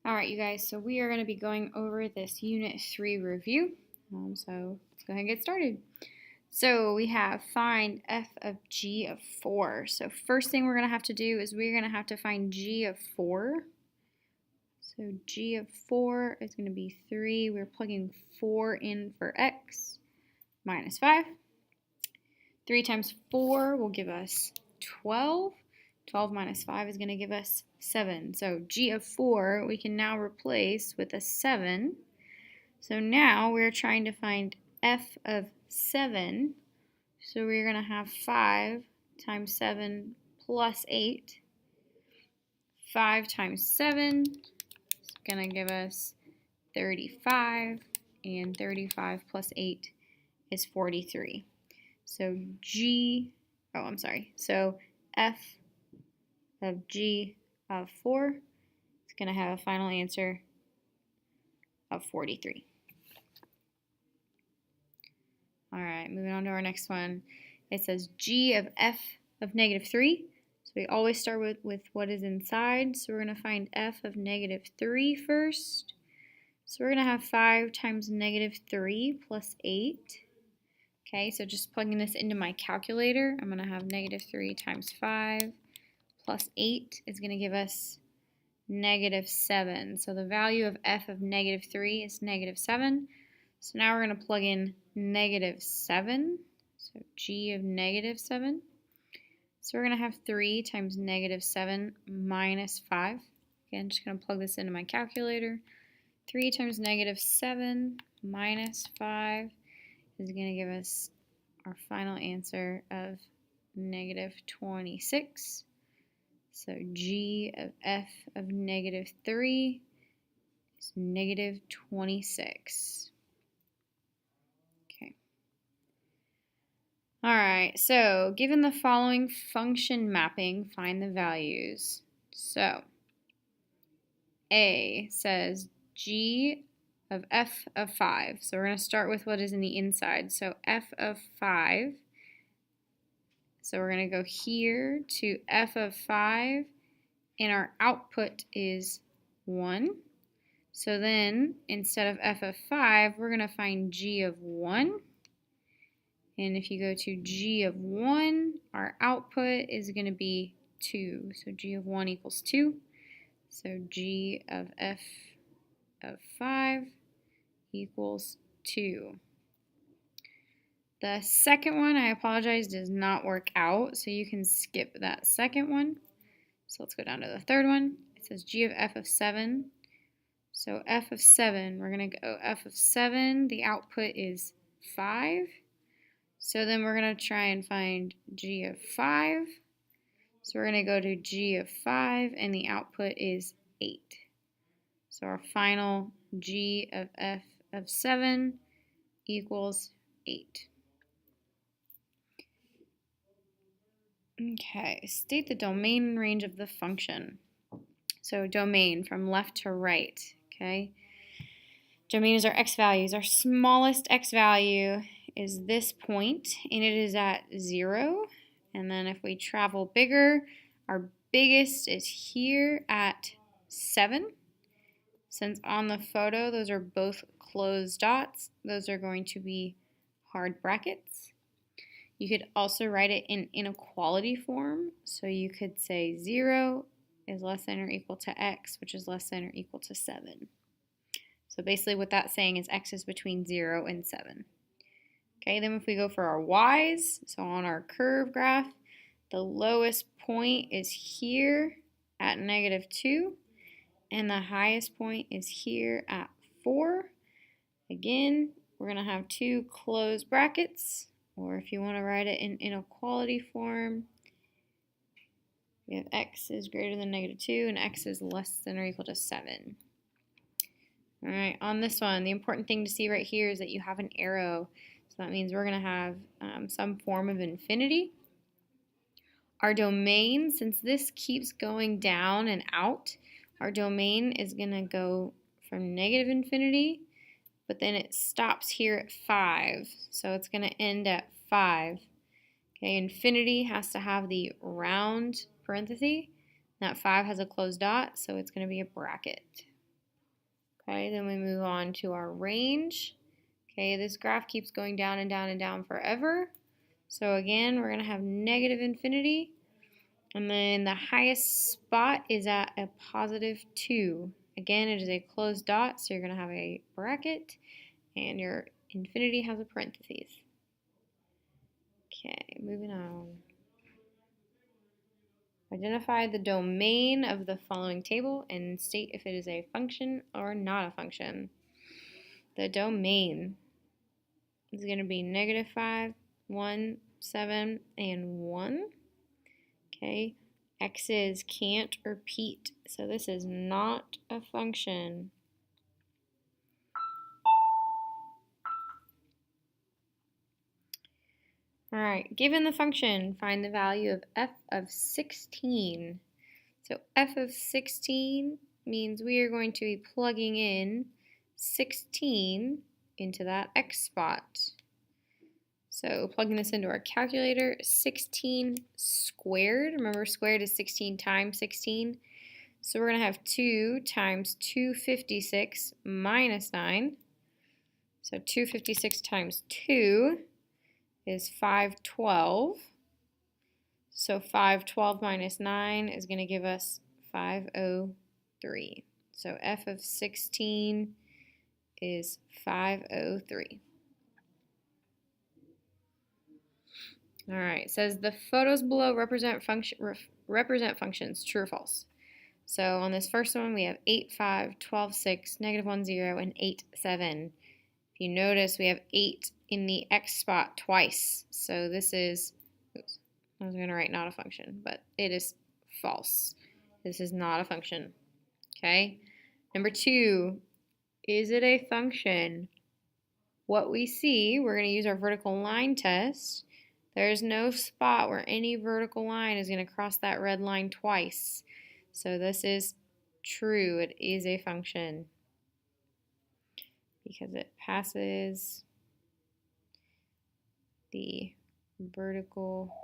All right, you guys, so we are going to be going over this Unit 3 review. So let's go ahead and get started. So we have find f of g of 4. So first thing we're going to have to do is we're going to have to find g of 4. So g of 4 is going to be 3. We're plugging 4 in for x minus 5. 3 times 4 will give us 12. 12 minus 5 is going to give us 7. So g of 4 we can now replace with a 7. So now we're trying to find f of 7. So we're going to have 5 times 7 plus 8. 5 times 7 is going to give us 35. And 35 plus 8 is 43. So So f of g of 4 is going to have a final answer of 43. All right, moving on to our next one. It says g of f of negative 3. So we always start with what is inside. So we're going to find f of negative 3 first. So we're going to have 5 times negative 3 plus 8. Okay, so just plugging this into my calculator, I'm going to have negative 3 times 5 plus 8 is going to give us negative 7. So the value of f of negative 3 is negative 7. So now we're going to plug in negative 7. So g of negative 7. So we're going to have 3 times negative 7 minus 5. Again, just going to plug this into my calculator. 3 times negative 7 minus 5 is going to give us our final answer of negative 26. So g of f of negative 3 is negative 26. Okay. All right, so given the following function mapping, find the values. So A says g of f of 5. So we're going to start with what is in the inside. So f of 5. So we're going to go here to f of 5, and our output is 1. So then, instead of f of 5, we're going to find g of 1. And if you go to g of 1, our output is going to be 2. So g of 1 equals 2. So g of f of 5 equals 2. The second one, I apologize, does not work out, so you can skip that second one. So let's go down to the third one. It says g of f of 7. So f of 7, we're going to go f of 7, the output is 5. So then we're going to try and find g of 5. So we're going to go to g of 5, and the output is 8. So our final g of f of 7 equals 8. Okay, state the domain and range of the function. So domain from left to right, okay? Domain is our x values. Our smallest x value is this point, and it is at 0. And then if we travel bigger, our biggest is here at 7. Since on the photo, those are both closed dots, those are going to be hard brackets. You could also write it in inequality form. So you could say 0 is less than or equal to x, which is less than or equal to 7. So basically what that's saying is x is between 0 and 7. Okay, then if we go for our y's, so on our curve graph, the lowest point is here at negative 2, and the highest point is here at 4. Again, we're going to have two closed brackets. Or if you want to write it in inequality form, we have x is greater than negative 2 and x is less than or equal to 7. All right, on this one, the important thing to see right here is that you have an arrow. So that means we're going to have some form of infinity. Our domain, since this keeps going down and out, our domain is going to go from negative infinity, but then it stops here at 5. So it's going to end at 5. Okay, infinity has to have the round parenthesis. That 5 has a closed dot, so it's going to be a bracket. Okay, then we move on to our range. Okay, this graph keeps going down and down and down forever. So again, we're going to have negative infinity. And then the highest spot is at a positive 2. Again, it is a closed dot, so you're going to have a bracket, and your infinity has a parentheses. Okay, moving on. Identify the domain of the following table and state if it is a function or not a function. The domain is going to be -5, 1, 7, and 1. Okay, x's can't repeat, so this is not a function. All right, given the function, find the value of f of 16. So f of 16 means we are going to be plugging in 16 into that x spot. So plugging this into our calculator, 16 squared, remember squared is 16 times 16. So we're going to have 2 times 256 minus 9. So 256 times 2 is 512. So 512 minus 9 is going to give us 503. So f of 16 is 503. All right, it says the photos below represent functions, true or false. So on this first one, we have 8, 5, 12, 6, -1, 0, and 8, 7. If you notice, we have 8 in the x spot twice. So this is, oops, I was going to write not a function, but it is false. This is not a function. Okay. Number 2, is it a function? What we see, we're going to use our vertical line test. There's no spot where any vertical line is going to cross that red line twice. So this is true. It is a function because it passes the vertical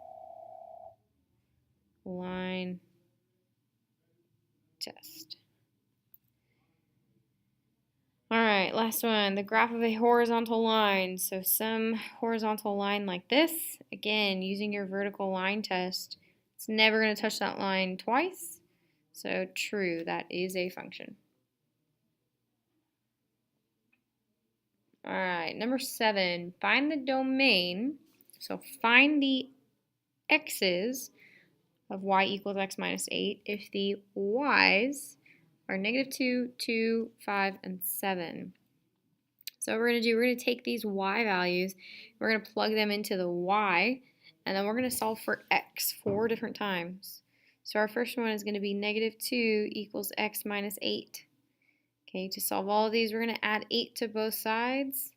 line test. All right, last one, the graph of a horizontal line. So some horizontal line like this, again, using your vertical line test, it's never going to touch that line twice. So true, that is a function. All right, number 7, find the domain. So find the x's of y equals x minus 8 if the y's are -2, 2, 5, and 7. So what we're going to take these y values, we're going to plug them into the y, and then we're going to solve for x 4 different times. So our first one is going to be -2 equals x minus 8. Okay, to solve all of these, we're going to add 8 to both sides.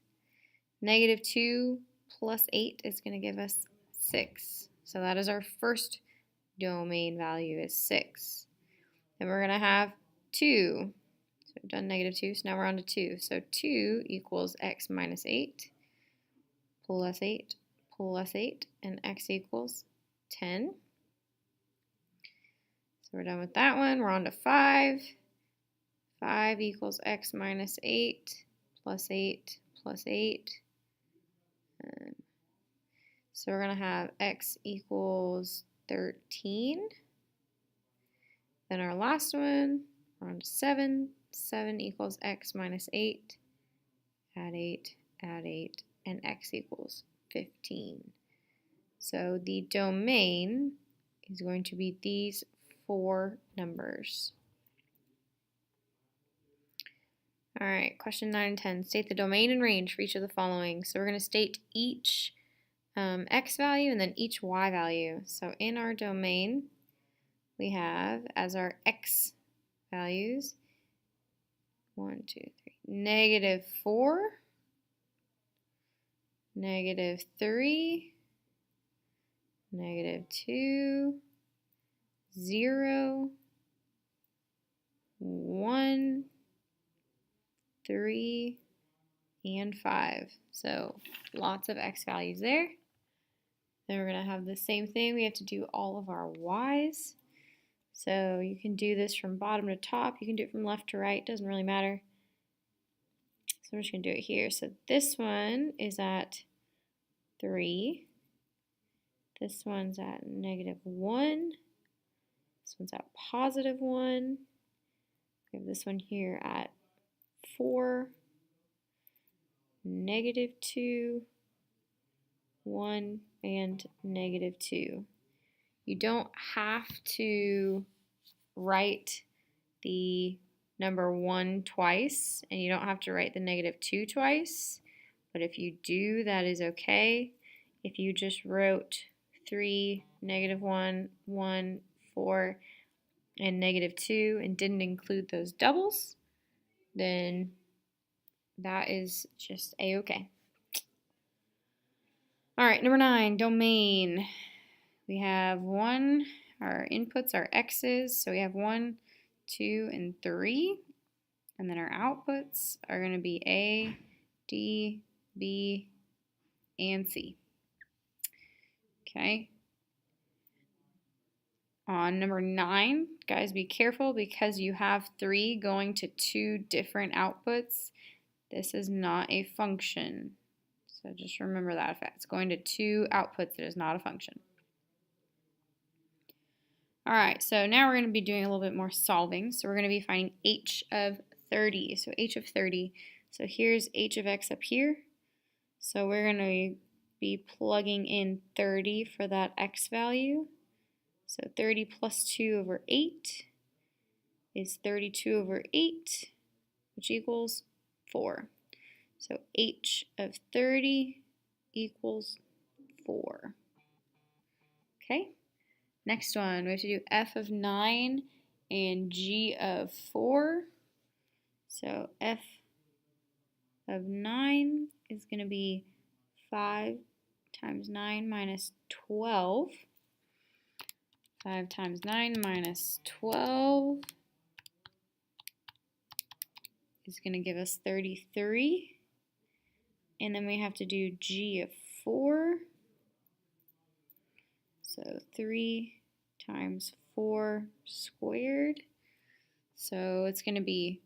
-2 plus 8 is going to give us 6. So that is our first domain value is 6. Then we're going to have 2. So we've done -2, so now we're on to 2. So 2 equals x minus 8 plus 8 plus 8, and x equals 10. So we're done with that one. We're on to 5. 5 equals x minus 8 plus 8 plus 8. So we're going to have x equals 13. Then our last one, we're on to 7. 7 equals x minus 8. Add 8, add 8, and x equals 15. So the domain is going to be these 4 numbers. All right, question 9 and 10. State the domain and range for each of the following. So we're going to state each x value and then each y value. So in our domain, we have as our x values 1, 2, 3, -4, -3, -2, 0, 1, 3, and 5. So lots of x values there. Then we're going to have the same thing. We have to do all of our y's. So you can do this from bottom to top. You can do it from left to right. Doesn't really matter. So we're just going to do it here. So this one is at 3. This one's at -1. This one's at +1. We have this one here at 4, -2, 1, and -2. You don't have to write the number 1 twice, and you don't have to write the -2 twice, but if you do, that is okay. If you just wrote 3, -1, 1, 4, and -2 and didn't include those doubles, then that is just a-okay. All right, number 9, domain. We have our inputs are x's, so we have 1, 2, and 3. And then our outputs are going to be A, D, B, and C. Okay. On number 9, guys, be careful because you have 3 going to 2 different outputs. This is not a function. So just remember that. If it's going to 2 outputs, it is not a function. All right, so now we're going to be doing a little bit more solving. So we're going to be finding h of 30. So h of 30. So here's h of x up here. So we're going to be plugging in 30 for that x value. So 30 plus 2 over 8 is 32 over 8, which equals 4. So h of 30 equals 4. Okay, next one, we have to do f of 9 and g of 4. So f of 9 is going to be 5 times 9 minus 12. 5 times 9 minus 12 is going to give us 33. And then we have to do g of 4. So 3 times 4 squared. So it's going to be,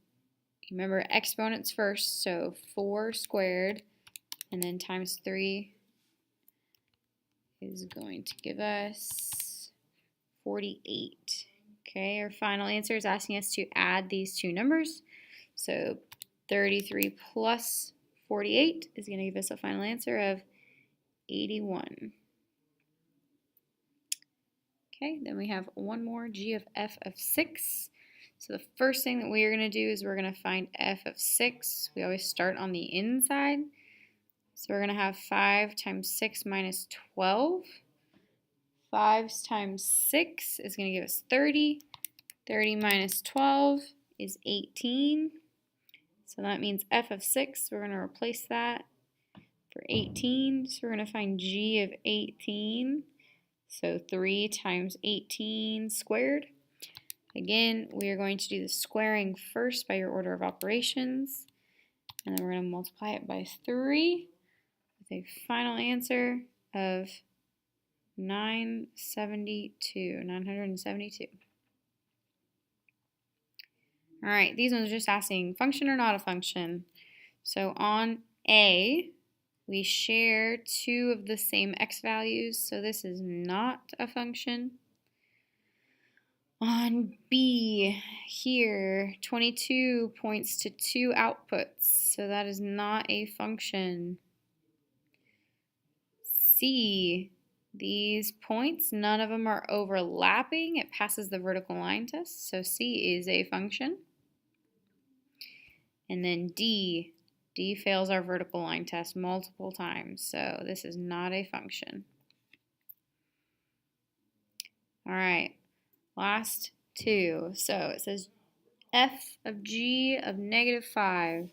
remember, exponents first, so 4 squared, and then times 3 is going to give us 48. Okay, our final answer is asking us to add these two numbers. So 33 plus 48 is going to give us a final answer of 81. Okay, then we have one more, g of f of 6. So the first thing that we are going to do is we're going to find f of 6. We always start on the inside. So we're going to have 5 times 6 minus 12. 5 times 6 is going to give us 30. 30 minus 12 is 18. So that means f of 6, we're going to replace that for 18. So we're going to find g of 18. So 3 times 18 squared. Again, we are going to do the squaring first by your order of operations. And then we're going to multiply it by 3 with a final answer of 972. All right, these ones are just asking function or not a function. So on A, we share 2 of the same x values, so this is not a function. On B, here, 22 points to 2 outputs, so that is not a function. C, these points, none of them are overlapping. It passes the vertical line test, so C is a function. And then D fails our vertical line test multiple times, so this is not a function. All right, last two. So it says f of g of -5.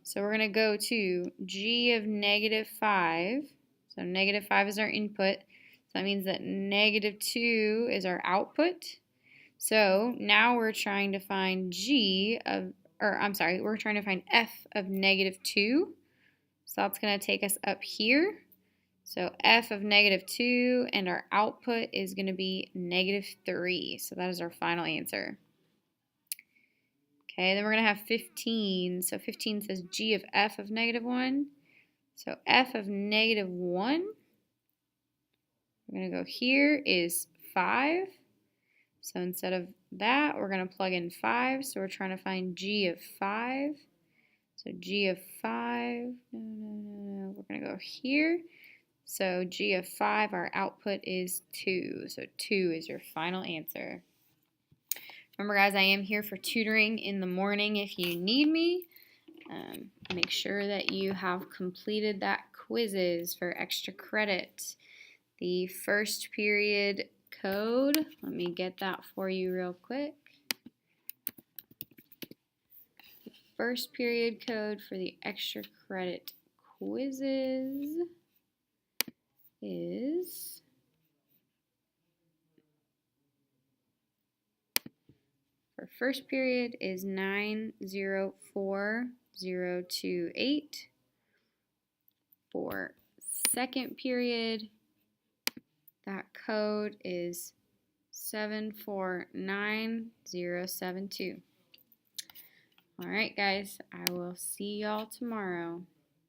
So we're going to go to g of -5. So -5 is our input. So that means that -2 is our output. So now we're trying to find we're trying to find f of -2. So that's going to take us up here. So f of -2, and our output is going to be -3. So that is our final answer. Okay, then we're going to have 15. So 15 says g of f of -1. So f of -1, we're going to go here is 5. So instead of that, we're going to plug in 5. So we're trying to find g of 5. So g of 5, no, we're going to go here. So g of 5, our output is 2. So 2 is your final answer. Remember, guys, I am here for tutoring in the morning if you need me. Make sure that you have completed that quizzes for extra credit. The first period code, let me get that for you real quick. The first period code for the extra credit quizzes is for first period is 904028. For second period, that code is 749072. All right, guys, I will see y'all tomorrow.